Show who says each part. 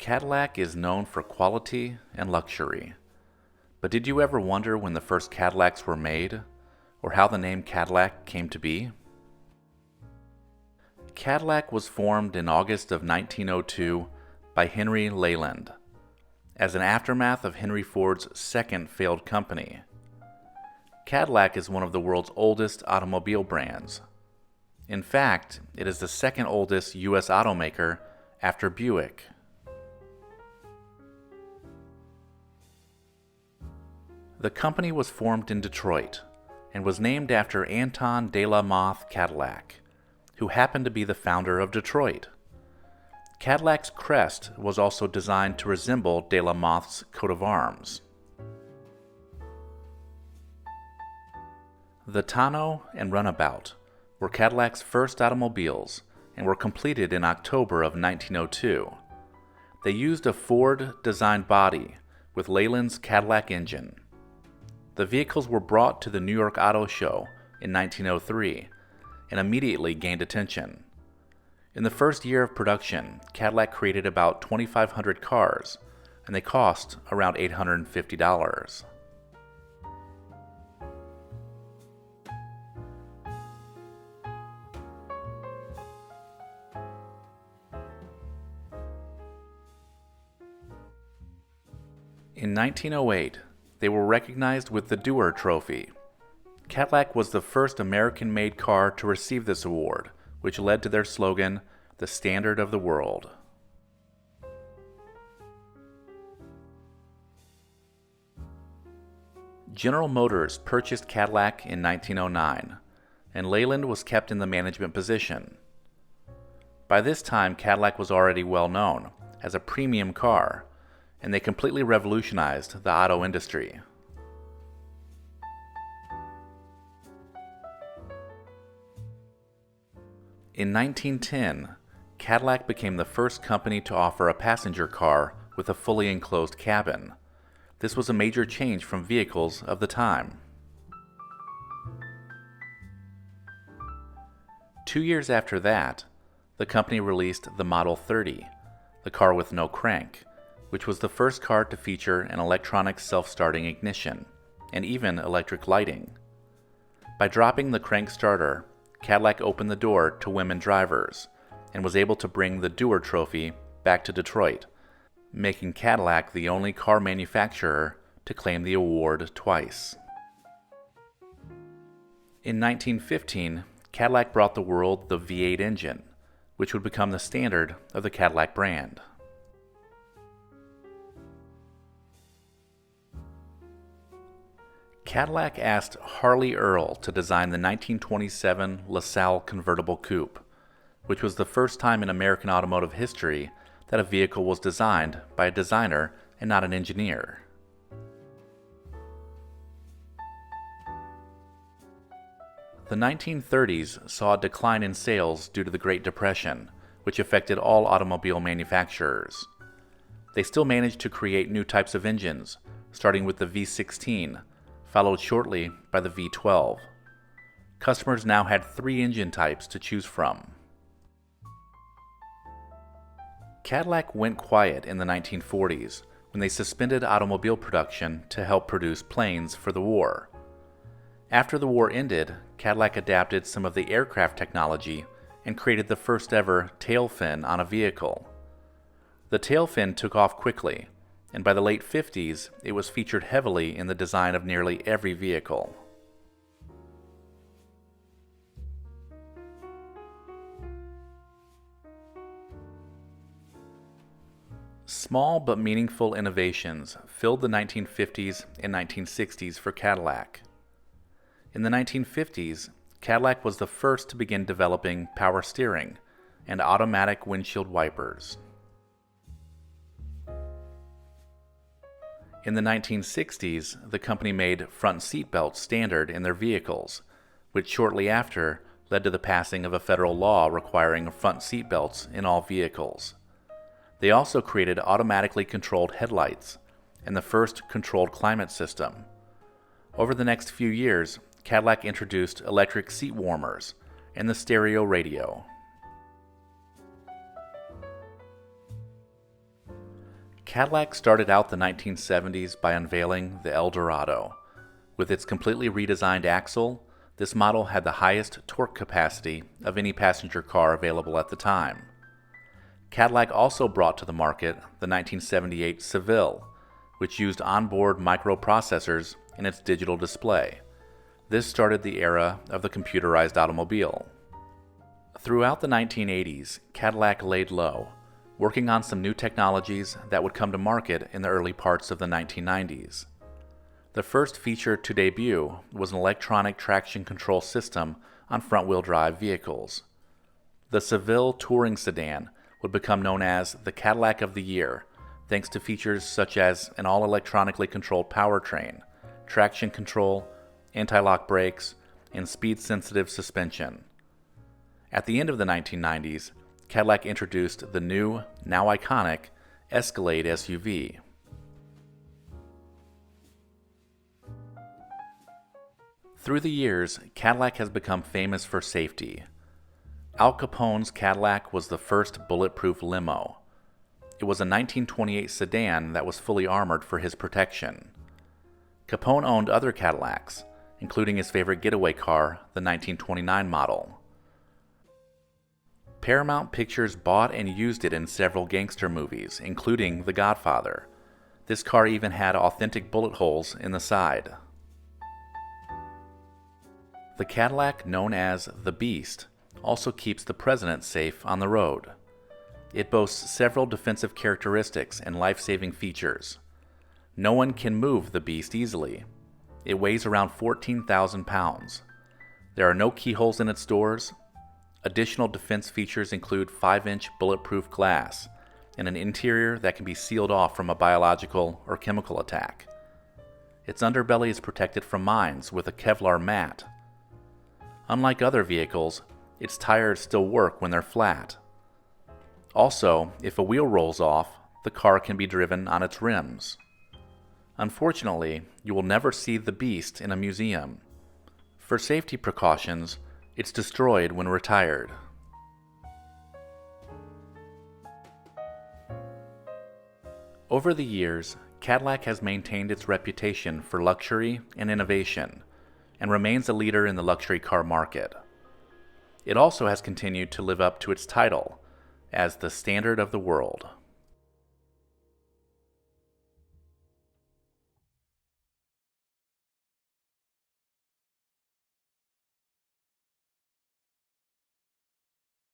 Speaker 1: Cadillac is known for quality and luxury. But did you ever wonder when the first Cadillacs were made, or how the name Cadillac came to be? Cadillac was formed in August of 1902 by Henry Leyland, as an aftermath of Henry Ford's second failed company. Cadillac is one of the world's oldest automobile brands. In fact, it is the second oldest U.S. automaker after Buick. The company was formed in Detroit and was named after Anton de la Mothe Cadillac, who happened to be the founder of Detroit. Cadillac's crest was also designed to resemble de la Mothe's coat of arms. The tonneau and runabout were Cadillac's first automobiles and were completed in October of 1902. They used a Ford-designed body with Leyland's Cadillac engine. The vehicles were brought to the New York Auto Show in 1903 and immediately gained attention. In the first year of production, Cadillac created about 2,500 cars, and they cost around $850. In 1908, they were recognized with the Dewar Trophy. Cadillac was the first American-made car to receive this award, which led to their slogan, "The Standard of the World." General Motors purchased Cadillac in 1909, and Leyland was kept in the management position. By this time, Cadillac was already well known as a premium car, and they completely revolutionized the auto industry. In 1910, Cadillac became the first company to offer a passenger car with a fully enclosed cabin. This was a major change from vehicles of the time. 2 years after that, the company released the Model 30, the car with no crank, which was the first car to feature an electronic self-starting ignition, and even electric lighting. By dropping the crank starter, Cadillac opened the door to women drivers, and was able to bring the Dewar Trophy back to Detroit, making Cadillac the only car manufacturer to claim the award twice. In 1915, Cadillac brought the world the V8 engine, which would become the standard of the Cadillac brand. Cadillac asked Harley Earl to design the 1927 LaSalle convertible coupe, which was the first time in American automotive history that a vehicle was designed by a designer and not an engineer. The 1930s saw a decline in sales due to the Great Depression, which affected all automobile manufacturers. They still managed to create new types of engines, starting with the V16, followed shortly by the V12. Customers now had 3 engine types to choose from. Cadillac went quiet in the 1940s when they suspended automobile production to help produce planes for the war. After the war ended, Cadillac adapted some of the aircraft technology and created the first ever tail fin on a vehicle. The tail fin took off quickly, and by the late 50s, it was featured heavily in the design of nearly every vehicle. Small but meaningful innovations filled the 1950s and 1960s for Cadillac. In the 1950s, Cadillac was the first to begin developing power steering and automatic windshield wipers. In the 1960s, the company made front seat belts standard in their vehicles, which shortly after led to the passing of a federal law requiring front seat belts in all vehicles. They also created automatically controlled headlights and the first controlled climate system. Over the next few years, Cadillac introduced electric seat warmers and the stereo radio. Cadillac started out the 1970s by unveiling the Eldorado. With its completely redesigned axle, this model had the highest torque capacity of any passenger car available at the time. Cadillac also brought to the market the 1978 Seville, which used onboard microprocessors in its digital display. This started the era of the computerized automobile. Throughout the 1980s, Cadillac laid low, working on some new technologies that would come to market in the early parts of the 1990s. The first feature to debut was an electronic traction control system on front-wheel drive vehicles. The Seville touring sedan would become known as the Cadillac of the Year, thanks to features such as an all-electronically controlled powertrain, traction control, anti-lock brakes, and speed-sensitive suspension. At the end of the 1990s, Cadillac introduced the new, now iconic, Escalade SUV. Through the years, Cadillac has become famous for safety. Al Capone's Cadillac was the first bulletproof limo. It was a 1928 sedan that was fully armored for his protection. Capone owned other Cadillacs, including his favorite getaway car, the 1929 model. Paramount Pictures bought and used it in several gangster movies, including The Godfather. This car even had authentic bullet holes in the side. The Cadillac, known as the Beast, also keeps the president safe on the road. It boasts several defensive characteristics and life-saving features. No one can move the Beast easily. It weighs around 14,000 pounds. There are no keyholes in its doors. Additional defense features include 5-inch bulletproof glass and an interior that can be sealed off from a biological or chemical attack. Its underbelly is protected from mines with a Kevlar mat. Unlike other vehicles, its tires still work when they're flat. Also, if a wheel rolls off, the car can be driven on its rims. Unfortunately, you will never see the Beast in a museum. For safety precautions, it's destroyed when retired. Over the years, Cadillac has maintained its reputation for luxury and innovation, and remains a leader in the luxury car market. It also has continued to live up to its title as the standard of the world.